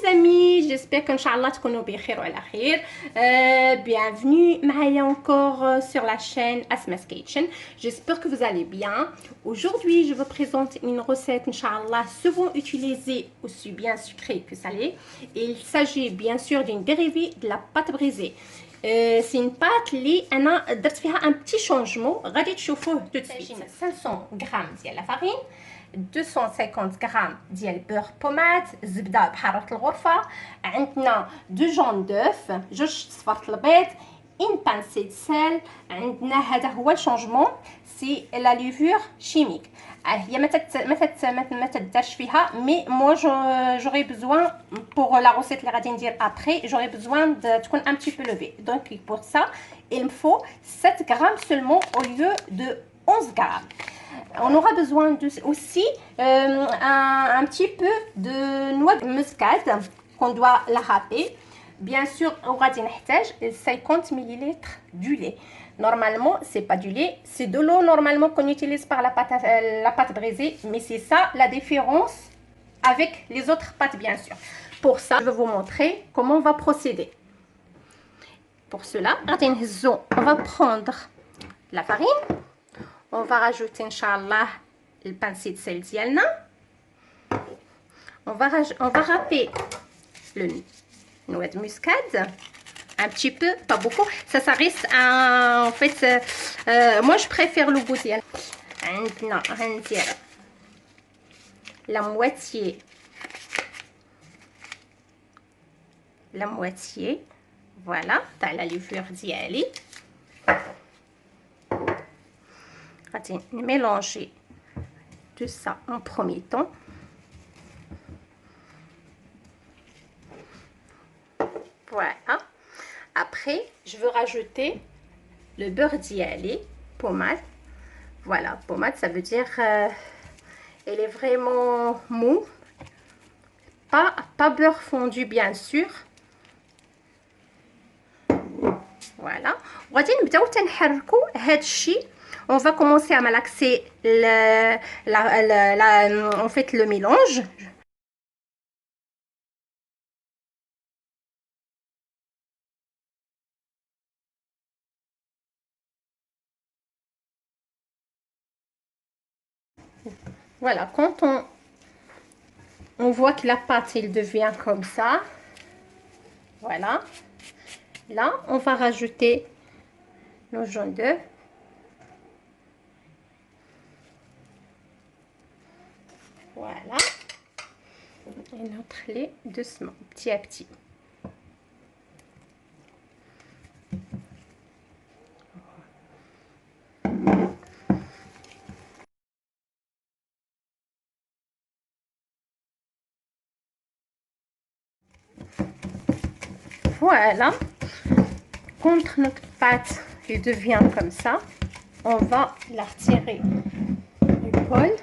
amis, j'espère qu'Inch'Allah تكونوا بخير وعلى خير. Bienvenue معايا encore sur la chaîne Asma's Kitchen. J'espère que vous allez bien. Aujourd'hui, je vous présente une recette Inch'Allah souvent utilisée aussi bien sucrée que salée. Il s'agit bien sûr d'une dérivée de la pâte brisée. C'est une pâte اللي انا درت فيها un petit changement غادي تشوفوه tout de suite. 500 غرام ديال la farine, 250 غرام ديال بور بوماد، زبده بحراره الغرفه، عندنا 2 جون دوف، 2 صفارة البيض، une pincée de sel. عندنا هذا هو الشونجمون سي لا ليفور شيميك. هي ما تدارش فيها مي مو جوري بزوان بور لا روسيت اللي غادي ندير ابري جوري بزوان تكون ان بتي بو لوفي. دونك بور سا il me faut 7 grammes seulement au lieu de 11 grammes. On aura besoin aussi un petit peu de noix de muscade qu'on doit la râper. Bien sûr, on va utiliser 50 ml du lait. Normalement, c'est pas du lait, c'est de l'eau normalement qu'on utilise par la pâte brisée, mais c'est ça la différence avec les autres pâtes bien sûr. Pour ça, je vais vous montrer comment on va procéder. Pour cela, on va prendre la farine. On va rajouter, Inch'Allah, le pincée de sel dialna. On va râper le noix de muscade. Un petit peu, pas beaucoup. Ça reste en fait, moi je préfère le goût dial. La moitié. Voilà, t'as la levure diali. Mélanger tout ça en premier temps. Voilà. Après, je veux rajouter le beurre dialé, pommade. Voilà, pommade, ça veut dire elle est vraiment mou. Pas beurre fondu, bien sûr. Voilà. On va commencer à malaxer en fait le mélange. Voilà, quand on voit que la pâte elle devient comme ça, voilà. Là, on va rajouter nos jaunes d'œufs. Voilà. Et notre lait doucement, petit à petit. Voilà. Quand notre pâte elle devient comme ça, on va la retirer du bol.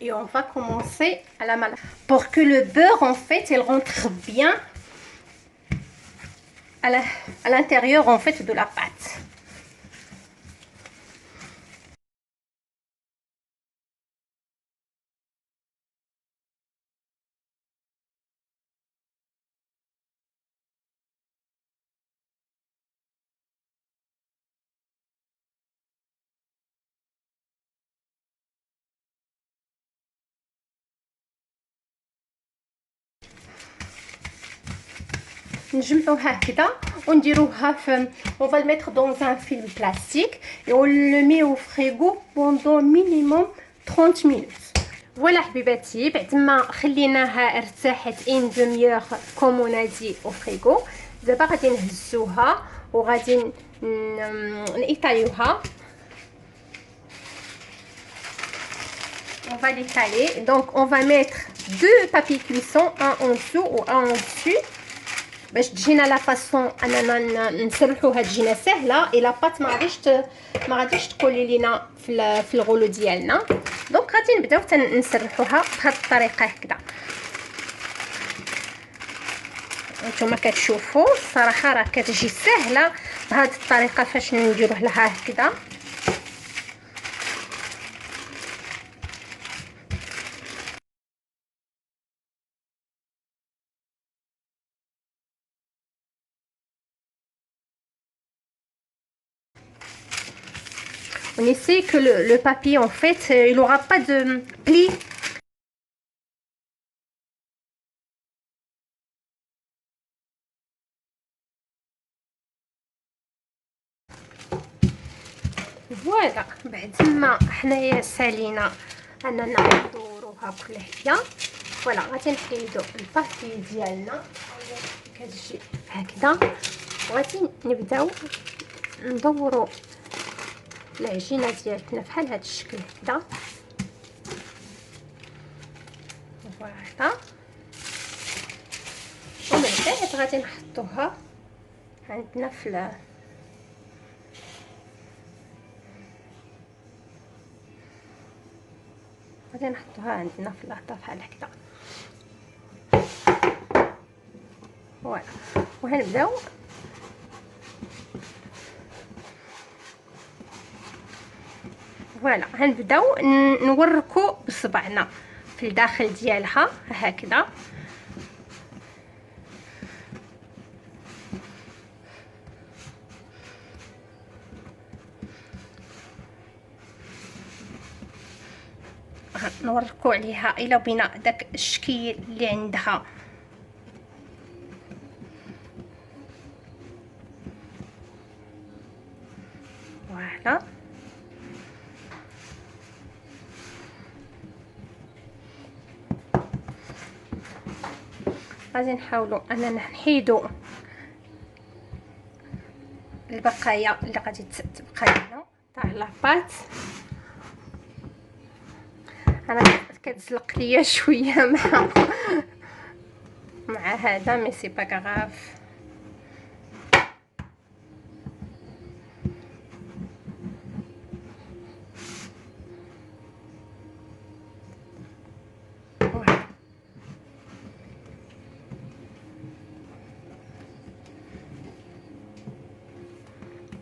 Et on va commencer à la malaxer pour que le beurre en fait il rentre bien à l'intérieur en fait de la pâte. On va le mettre dans un film plastique et on le met au frigo pendant minimum 30 minutes. Voilà حبيباتي بعد ما خليناها ارتاحت une demi-heure comme on a dit au frigo. دابا غادي نهزوها وغادي نيطاليوها. On va l'étaler. Donc on va mettre 2 papiers cuisson, un en dessous ou un en dessus. باش تجينا لا فاصون اننا نسرحوها تجينا سهله الا بات ما غاديش تقولي لينا في الغلو ديالنا. دونك غادي نبداو نسرحوها بهذه الطريقه هكذا. نتوما كتشوفوا الصراحه راه كتجي سهله بهذه الطريقه فاش نديروا لها هكذا. on essaie que le papier en fait il n'aura pas de plis. فوالا بعد ما حنايا سالينا اننا ندوروها بحال هكا. فوالا غادي نحيدو البابي ديالنا كتجي هكذا، وغادي نبداو ندورو العجينه ديالتنا بحال هذا الشكل هكذا. فوالا ومن بعد غادي نحطوها عندنا في غادي نحطوها عندنا في اللاطه بحال هكذا. فوالا وغنبداو فوالا غنبداو نوركو بصبعنا في الداخل ديالها هكذا. نوركو عليها الى بنا داك الشكل اللي عندها. فوالا غادي نحاولوا اننا نحيدوا البقايا اللي غادي تبقى لنا تاع لاباط. انا كتزلق ليا شويه مع هذا مي سي با غاف.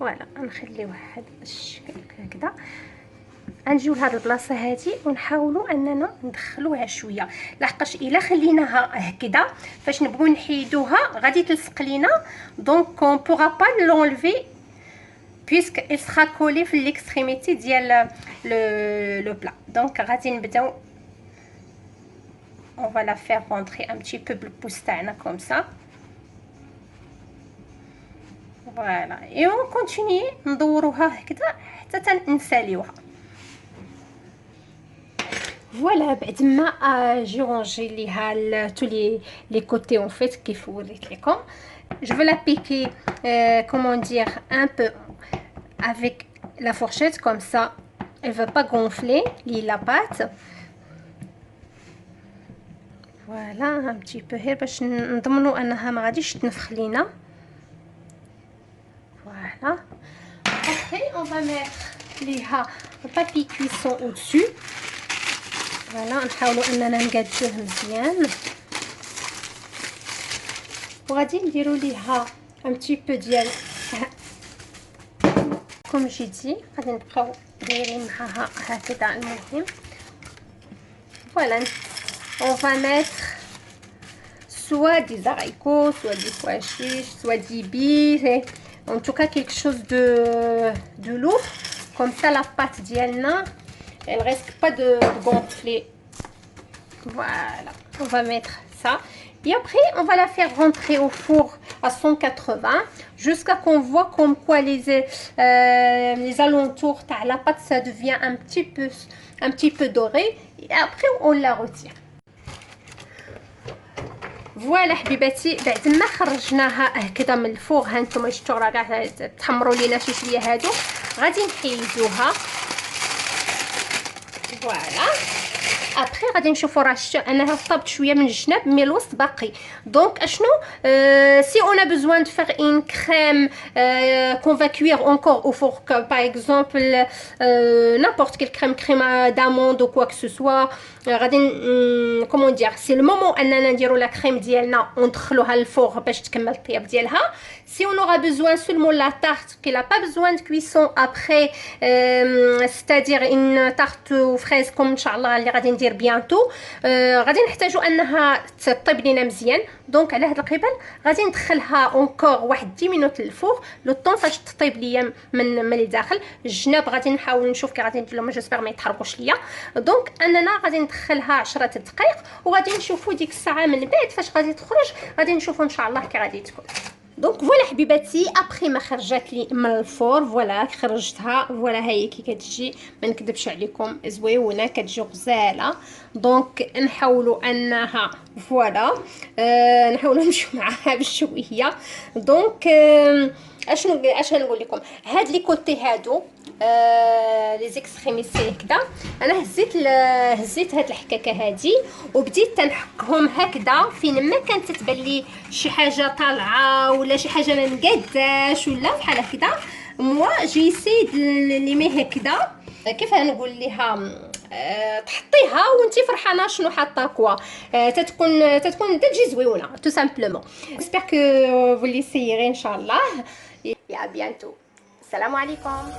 فوالا نخليو هذا الشكل هكذا. غنجيو لهاد البلاصه هذه ونحاولوا اننا ندخلوها شويه، لحقاش الا خليناها هكذا فاش نبغيو نحيدوها غادي تلصق لينا، دونك اون بوغا با لونلفي puisque il sera collé في l'extrémité ديال le plat. دونك غادي نبداو on va la faire rentrer un petit peu بالبوس تاعنا comme ça. فوالا et on continue ندوروها هكذا حتى نساليوها. فوالا بعد ما جي رونجي ليها tous les côtés en fait كيف وريت لكم. je veux la piquer comment dire un peu avec la fourchette comme ça elle va pas gonfler la pâte. فوالا un petit peu غير باش نضمنوا انها ما غاديش تنفخ لينا. Voilà. Après, on va mettre le papier cuisson au-dessus. Voilà, نحاولوا اننا نقادوه مزيان. وغادي نديروا ليها un petit peu ديال كوم جيتي، غادي نبقاو دايرين معاها هكذا. المهم voilà, on va mettre soit des haricots, soit des pois chiches, soit des bis. En tout cas quelque chose de lourd, comme ça la pâte dialna elle risque pas de gonfler. Voilà, on va mettre ça et après on va la faire rentrer au four à 180 jusqu'à qu'on voit comme quoi les alentours de la pâte ça devient un petit peu doré et après on la retire. فوالا حبيباتي بعد ما خرجناها هكذا من الفوغ ها نتوما شفتوا راه كاع تحمروا لينا شويه هادو، غادي نحيدوها. فوالا ابخي غادي نشوفوا راه شفتوا انها طابت شويه من الجناب مي الوسط باقي. دونك اشنو si on a besoin de faire une crème qu'on va cuire encore au four, par exemple n'importe quelle crème d'amande ou quoi que ce soit, غادي comment dire c'est le moment اننا نديروا لا كريم ديالنا وندخلوها للفوغ باش تكمل الطياب ديالها. si on aura besoin seulement la tarte qui n'a pas besoin de cuisson après c'est-à-dire une tarte aux fraises comme inchallah اللي غادي ندير دير بيانتو. غادي نحتاجو انها تطيب لينا مزيان. دونك على هاد القبل غادي ندخلها اونكور واحد 10 مينوت للفوغ لو طون فاش تطيب ليا من الداخل. الجناب غادي نحاول نشوف كي غادي ندير لهم، جيسبر ما يتحرقوش ليا. دونك اننا غادي ندخلها 10 دقائق وغادي نشوفوا ديك الساعه من بعد فاش غادي تخرج، غادي نشوفوا ان شاء الله كي غادي تكون. دونك فوالا حبيباتي، ابخي ما خرجت لي من الفور فوالا خرجتها، فوالا هي كي كتجي، ما نكذبش عليكم زويونه، كتجي غزاله. دونك نحاولوا انها فوالا نحاولوا نمشيو معاها بشويه. دونك اش نقول لكم، هاد لي كوتي هادو لي زيكستريميتي هكذا، انا هزيت هاد الحكاكه هادي وبديت تنحكهم هكذا فين ما كانت تتبان لي شي حاجه طالعه ولا شي حاجه ما مقاداش ولا بحال هكذا. موا جيسيد لي مي هكذا، كيف نقول ليها، تحطيها وانتي فرحانه شنو حاطه كوا، تتكون تجي زويونه تو سامبلومون. جيسبر كو فولي سيري ان شاء الله. يا بيانتو، السلام عليكم.